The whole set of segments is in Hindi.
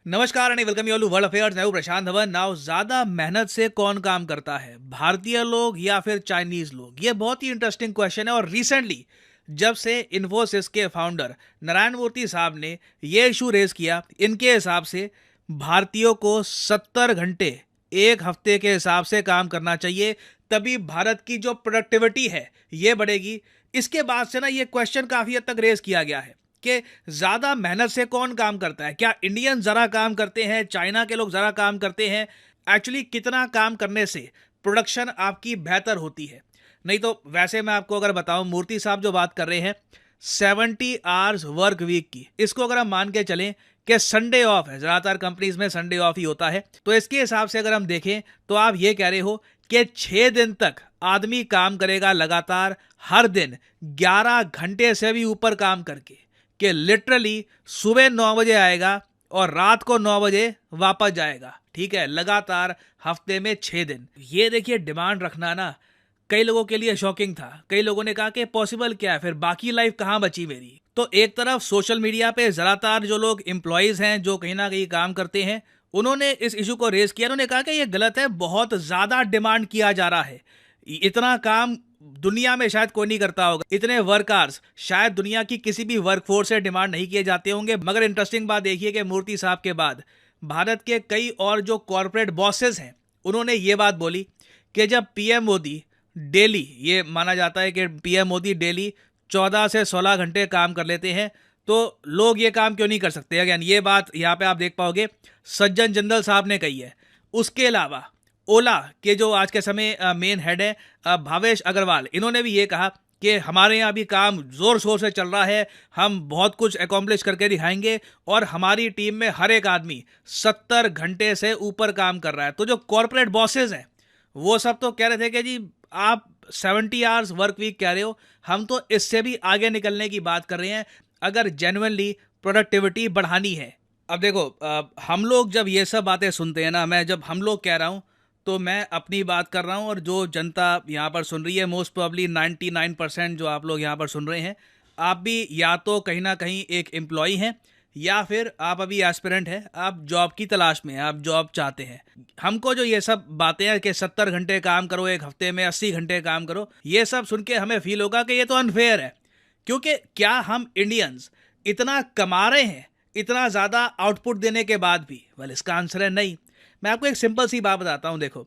नमस्कार and welcome you all to world affairs. मैं हूं प्रशांत धवन। नाउ ज्यादा मेहनत से कौन काम करता है, भारतीय लोग या फिर चाइनीज लोग? ये बहुत ही इंटरेस्टिंग क्वेश्चन है। और रिसेंटली जब से इन्फोसिस के फाउंडर नारायण मूर्ति साहब ने ये इशू रेज किया, इनके हिसाब से भारतीयों को 70 घंटे एक हफ्ते के हिसाब से काम करना चाहिए, तभी भारत की जो प्रोडक्टिविटी है ये बढ़ेगी। इसके बाद से ना ये क्वेश्चन काफी हद तक रेज किया गया है कि ज्यादा मेहनत से कौन काम करता है। क्या इंडियन जरा काम करते हैं, चाइना के लोग जरा काम करते हैं? एक्चुअली कितना काम करने से प्रोडक्शन आपकी बेहतर होती है? नहीं तो वैसे मैं आपको अगर बताऊं, मूर्ति साहब जो बात कर रहे हैं 70 आवर्स वर्क वीक की, इसको अगर हम मान के चलें कि संडे ऑफ है, ज्यादातर कंपनीज में संडे ऑफ ही होता है, तो इसके हिसाब से अगर हम देखें तो आप ये कह रहे हो कि 6 दिन तक आदमी काम करेगा लगातार, हर दिन 11 घंटे से भी ऊपर काम करके, कि लिटरली सुबह 9 बजे आएगा और रात को 9 बजे वापस जाएगा। ठीक है, लगातार हफ्ते में 6 दिन। ये देखिए डिमांड रखना ना कई लोगों के लिए शॉकिंग था। कई लोगों ने कहा कि पॉसिबल क्या है, फिर बाकी लाइफ कहाँ बची मेरी? तो एक तरफ सोशल मीडिया पे ज्यादातर जो लोग एम्प्लॉयज हैं, जो कहीं ना कहीं काम करते हैं, उन्होंने इस इशू को रेज किया। उन्होंने कहा कि ये गलत है, बहुत ज्यादा डिमांड किया जा रहा है। इतना काम दुनिया में शायद कोई नहीं करता होगा, इतने वर्क आवर्स शायद दुनिया की किसी भी वर्कफोर्स से डिमांड नहीं किए जाते होंगे। मगर इंटरेस्टिंग बात देखिए कि मूर्ति साहब के बाद भारत के कई और जो कॉर्पोरेट बॉसेस हैं, उन्होंने ये बात बोली कि जब पीएम मोदी डेली, ये माना जाता है कि पीएम मोदी डेली 14 से 16 घंटे काम कर लेते हैं, तो लोग ये काम क्यों नहीं कर सकते? अगेन ये बात यहाँ पे आप देख पाओगे सज्जन जिंदल साहब ने कही है। उसके अलावा ओला के जो आज के समय मेन हेड है भावेश अग्रवाल, इन्होंने भी ये कहा कि हमारे यहाँ भी काम जोर शोर से चल रहा है, हम बहुत कुछ अकॉम्प्लिश करके दिखाएंगे और हमारी टीम में हर एक आदमी 70 घंटे से ऊपर काम कर रहा है। तो जो कॉर्पोरेट बॉसेस हैं वो सब तो कह रहे थे कि जी आप 70 आवर्स वर्क वीक कह रहे हो, हम तो इससे भी आगे निकलने की बात कर रहे हैं अगर जेन्युइनली प्रोडक्टिविटी बढ़ानी है। अब देखो हम लोग जब ये सब बातें सुनते हैं ना, मैं जब हम लोग कह रहा हूँ तो मैं अपनी बात कर रहा हूँ, और जो जनता यहाँ पर सुन रही है, मोस्ट प्रोबेबली 99% जो आप लोग यहाँ पर सुन रहे हैं, आप भी या तो कहीं ना कहीं एक एम्प्लॉई हैं या फिर आप अभी एस्पिरेंट हैं, आप जॉब की तलाश में हैं, आप जॉब चाहते हैं। हमको जो ये सब बातें हैं कि 70 घंटे काम करो एक हफ्ते में, 80 घंटे काम करो, ये सब सुन के हमें फील होगा कि ये तो अनफेयर है। क्योंकि क्या हम इंडियंस इतना कमा रहे हैं इतना ज़्यादा आउटपुट देने के बाद भी? वेल, इसका आंसर है नहीं। मैं आपको एक सिंपल सी बात बताता हूं। देखो,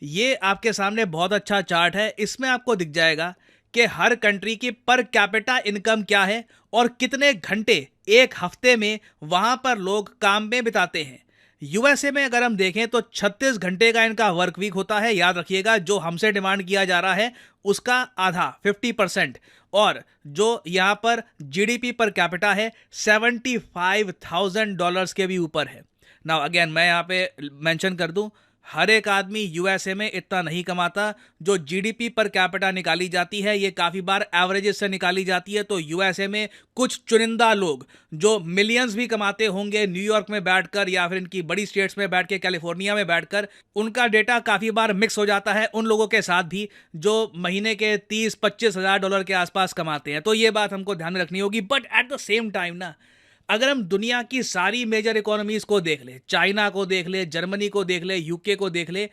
ये आपके सामने बहुत अच्छा चार्ट है, इसमें आपको दिख जाएगा कि हर कंट्री की पर कैपिटा इनकम क्या है और कितने घंटे एक हफ्ते में वहां पर लोग काम में बिताते हैं। यूएसए में अगर हम देखें तो 36 घंटे का इनका वर्क वीक होता है। याद रखिएगा, जो हमसे डिमांड किया जा रहा है उसका आधा 50%, और जो यहां पर जीडीपी पर कैपिटा है $75,000 के भी ऊपर है। नाउ अगेन मैं यहाँ पे मेंशन कर दूं, हर एक आदमी यूएसए में इतना नहीं कमाता। जो जीडीपी पर कैपिटा निकाली जाती है ये काफ़ी बार एवरेजेस से निकाली जाती है। तो यूएसए में कुछ चुनिंदा लोग जो मिलियंस भी कमाते होंगे न्यूयॉर्क में बैठकर या फिर इनकी बड़ी स्टेट्स में बैठ के, कैलिफोर्निया में बैठकर, उनका डेटा काफ़ी बार मिक्स हो जाता है उन लोगों के साथ भी जो महीने के 30-25 हज़ार डॉलर के आसपास कमाते हैं। तो ये बात हमको ध्यान में रखनी होगी। But at the same time ना, अगर हम दुनिया की सारी मेजर इकोनॉमीज को देख ले, चाइना को देख ले, जर्मनी को देख ले, यूके को देख ले,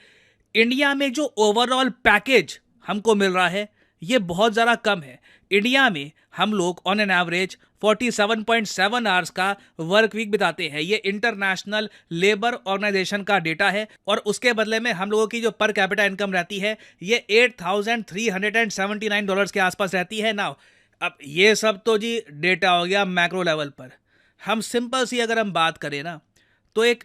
इंडिया में जो ओवरऑल पैकेज हमको मिल रहा है ये बहुत ज़्यादा कम है। इंडिया में हम लोग ऑन एन एवरेज 47.7 आवर्स का वर्क वीक बिताते हैं। ये इंटरनेशनल लेबर ऑर्गेनाइजेशन का डेटा है, और उसके बदले में हम लोगों की जो पर कैपिटा इनकम रहती है ये $8,379 के आसपास रहती है। नाउ अब ये सब तो जी डेटा हो गया मैक्रो लेवल पर। हम सिंपल सी अगर हम बात करें ना, तो एक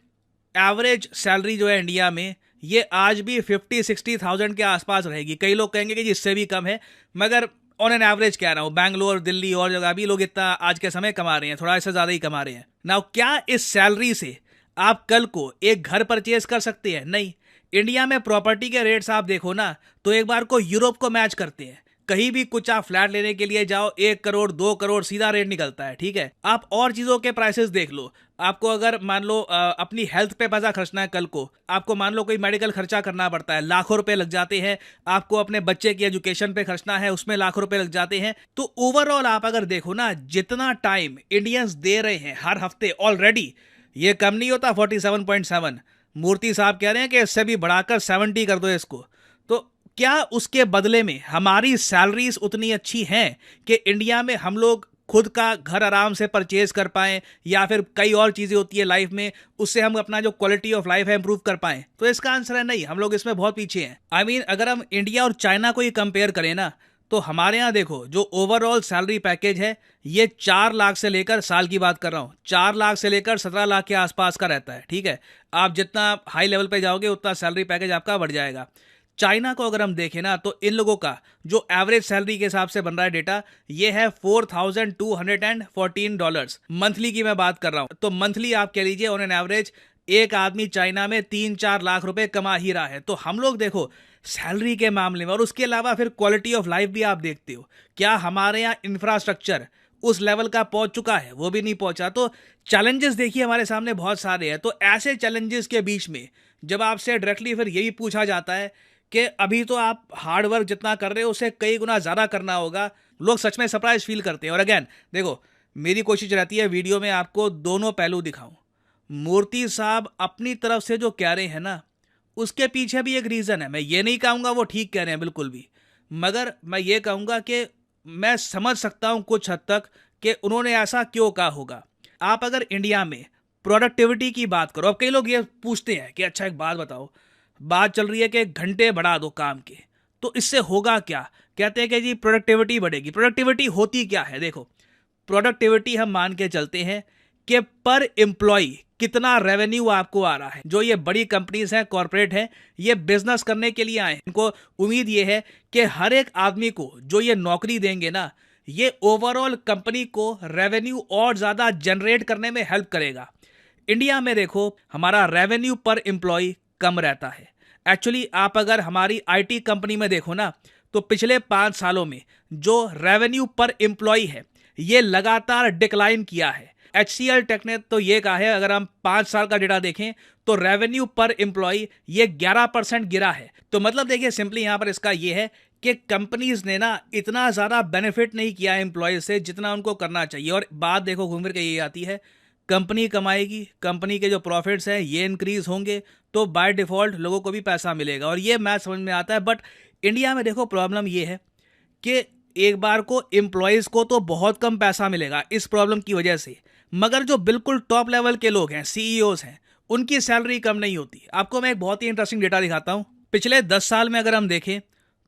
एवरेज सैलरी जो है इंडिया में ये आज भी 50-60,000 के आसपास रहेगी। कई लोग कहेंगे कि इससे भी कम है, मगर ऑन एन एवरेज कह रहा हूँ, बैंगलोर, दिल्ली और जगह भी लोग इतना आज के समय कमा रहे हैं, थोड़ा इससे ज़्यादा ही कमा रहे हैं। नाउ क्या इस सैलरी से आप कल को एक घर परचेज कर सकते हैं? नहीं। इंडिया में प्रॉपर्टी के रेट्स आप देखो ना तो एक बार को यूरोप को मैच करते हैं। कहीं भी कुछ आप फ्लैट लेने के लिए जाओ 1 करोड़ 2 करोड़ सीधा रेट निकलता है। ठीक है, आप और चीजों के प्राइसेस देख लो। आपको अगर मान लो अपनी हेल्थ पे पैसा खर्चना है, कल को आपको मान लो कोई मेडिकल खर्चा करना पड़ता है, लाखों रुपए लग जाते हैं। आपको अपने बच्चे की एजुकेशन पे खर्चना है, उसमें लाखों रुपए लग जाते हैं। तो ओवरऑल आप अगर देखो ना, जितना टाइम इंडियंस दे रहे हैं हर हफ्ते ऑलरेडी, ये कम नहीं होता 47.7। मूर्ति साहब कह रहे हैं कि इससे भी बढ़ाकर 70 कर दो इसको। तो क्या उसके बदले में हमारी सैलरीज उतनी अच्छी हैं कि इंडिया में हम लोग खुद का घर आराम से परचेज कर पाएं, या फिर कई और चीज़ें होती है लाइफ में उससे हम अपना जो क्वालिटी ऑफ लाइफ है इंप्रूव कर पाएं? तो इसका आंसर है नहीं, हम लोग इसमें बहुत पीछे हैं। आई मीन अगर हम इंडिया और चाइना को ही कंपेयर करें ना, तो हमारे यहाँ देखो जो ओवरऑल सैलरी पैकेज है ये 4 लाख से लेकर, साल की बात कर रहा हूँ, 4 लाख से लेकर 17 लाख के आसपास का रहता है। ठीक है, आप जितना हाई लेवल पे जाओगे उतना सैलरी पैकेज आपका बढ़ जाएगा। चाइना को अगर हम देखें ना, तो इन लोगों का जो एवरेज सैलरी के हिसाब से बन रहा है डेटा, ये है $4,214 मंथली की मैं बात कर रहा हूं। तो मंथली आप कह लीजिए ऑन एन एवरेज एक आदमी चाइना में 3-4 लाख रुपए कमा ही रहा है। तो हम लोग देखो सैलरी के मामले में, और उसके अलावा फिर क्वालिटी ऑफ लाइफ भी आप देखते हो, क्या हमारे यहाँ इंफ्रास्ट्रक्चर उस लेवल का पहुंच चुका है? वो भी नहीं पहुंचा। तो चैलेंजेस देखिए हमारे सामने बहुत सारे हैं। तो ऐसे चैलेंजेस के बीच में जब आपसे डायरेक्टली फिर यही पूछा जाता है कि अभी तो आप हार्ड वर्क जितना कर रहे हो उससे कई गुना ज़्यादा करना होगा, लोग सच में सरप्राइज फील करते हैं। और अगेन देखो, मेरी कोशिश रहती है वीडियो में आपको दोनों पहलू दिखाऊं। मूर्ति साहब अपनी तरफ से जो कह रहे हैं ना, उसके पीछे भी एक रीज़न है। मैं ये नहीं कहूँगा वो ठीक कह रहे हैं बिल्कुल भी, मगर मैं ये कहूँगा कि मैं समझ सकता हूँ कुछ हद तक कि उन्होंने ऐसा क्यों कहा होगा। आप अगर इंडिया में प्रोडक्टिविटी की बात करो, अब कई लोग ये पूछते हैं कि अच्छा एक बात बताओ, बात चल रही है कि घंटे बढ़ा दो काम के, तो इससे होगा क्या? कहते हैं कि जी प्रोडक्टिविटी बढ़ेगी। प्रोडक्टिविटी होती क्या है? देखो, प्रोडक्टिविटी हम मान के चलते हैं कि पर एम्प्लॉय कितना रेवेन्यू आपको आ रहा है। जो ये बड़ी कंपनीज हैं, कॉर्पोरेट हैं, ये बिजनेस करने के लिए आए हैं। इनको उम्मीद ये है कि हर एक आदमी को जो ये नौकरी देंगे ना, ये ओवरऑल कंपनी को रेवेन्यू और ज़्यादा जनरेट करने में हेल्प करेगा। इंडिया में देखो हमारा रेवेन्यू पर एम्प्लॉय कम रहता है। एक्चुअली आप अगर हमारी आईटी कंपनी में देखो ना, तो पिछले 5 सालों में जो रेवेन्यू पर एम्प्लॉय है ये लगातार डिक्लाइन किया है। HCL टेक ने तो ये कहा है, अगर हम 5 साल का डेटा देखें तो रेवेन्यू पर एम्प्लॉय ये 11% गिरा है। तो मतलब देखिए सिंपली यहाँ पर इसका ये है कि कंपनीज ने ना इतना ज़्यादा बेनिफिट नहीं किया एम्प्लॉय से जितना उनको करना चाहिए। और बात देखो घूम फिर के ये आती है, कंपनी कमाएगी, कंपनी के जो प्रॉफिट्स हैं ये इंक्रीज होंगे, तो बाय डिफ़ॉल्ट लोगों को भी पैसा मिलेगा, और ये मैथ समझ में आता है। बट इंडिया में देखो प्रॉब्लम ये है कि एक बार को एम्प्लॉयज़ को तो बहुत कम पैसा मिलेगा इस प्रॉब्लम की वजह से, मगर जो बिल्कुल टॉप लेवल के लोग हैं, CEOs हैं, उनकी सैलरी कम नहीं होती। आपको मैं एक बहुत ही इंटरेस्टिंग डेटा दिखाता हूँ। पिछले 10 साल में अगर हम देखें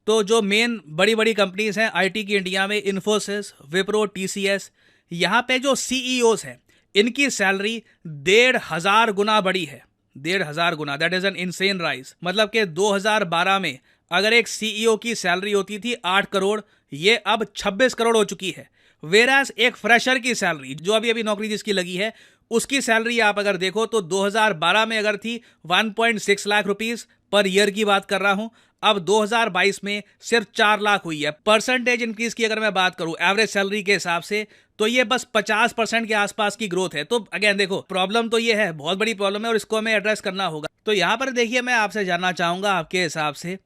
तो जो मेन बड़ी बड़ी कंपनीज हैं आईटी की इंडिया में, इन्फोसिस, विप्रो, TCS, यहाँ पे जो CEOs हैं इनकी सैलरी 1,500 गुना बढ़ी है। 1,500 गुना, that is an insane rise. मतलब कि 2012 में अगर एक CEO की सैलरी होती थी 8 करोड़, ये अब 26 करोड़ हो चुकी है। वेराज एक फ्रेशर की सैलरी जो अभी अभी नौकरी जिसकी लगी है, उसकी सैलरी आप अगर देखो तो 2012 में अगर थी 1.6 लाख रुपीस पर ईयर की बात कर रहा हूं, अब 2022 में सिर्फ 4 लाख हुई है। परसेंटेज इंक्रीज की अगर मैं बात करूं एवरेज सैलरी के हिसाब से, तो ये बस 50% के आसपास की ग्रोथ है। तो अगेन देखो प्रॉब्लम तो ये है, बहुत बड़ी प्रॉब्लम है और इसको हमें एड्रेस करना होगा। तो यहां पर देखिए मैं आपसे जानना चाहूंगा आपके हिसाब से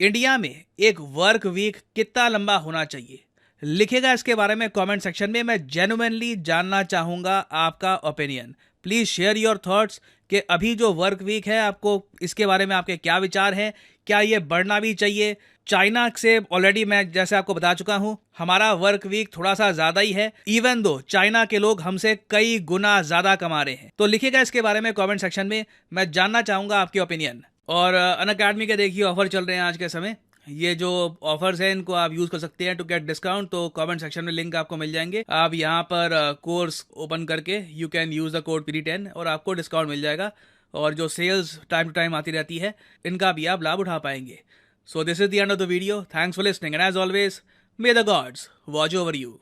इंडिया में एक वर्क वीक कितना लंबा होना चाहिए? लिखेगा इसके बारे में कमेंट सेक्शन में। मैं जेन्युइनली जानना चाहूंगा आपका opinion. Please share your thoughts कि अभी जो वर्क वीक है आपको इसके बारे में आपके क्या विचार हैं, क्या ये बढ़ना भी चाहिए? चाइना से ऑलरेडी मैं जैसे आपको बता चुका हूं हमारा वर्क वीक थोड़ा सा ज्यादा ही है, इवन दो चाइना के लोग हमसे कई गुना ज्यादा कमा रहे हैं। तो लिखिएगा इसके बारे में कमेंट सेक्शन में, मैं जानना चाहूंगा आपके ओपिनियन। और अनअकैडमी के देखिए ऑफर चल रहे हैं आज के समय, ये जो ऑफर्स हैं इनको आप यूज कर सकते हैं टू गेट डिस्काउंट। तो कमेंट सेक्शन में लिंक आपको मिल जाएंगे, आप यहाँ पर कोर्स ओपन करके you can use the code PD10 और आपको डिस्काउंट मिल जाएगा। और जो सेल्स टाइम टू टाइम आती रहती है इनका भी आप लाभ उठा पाएंगे। So this is the end of the video, thanks for listening and as always may the gods watch over you.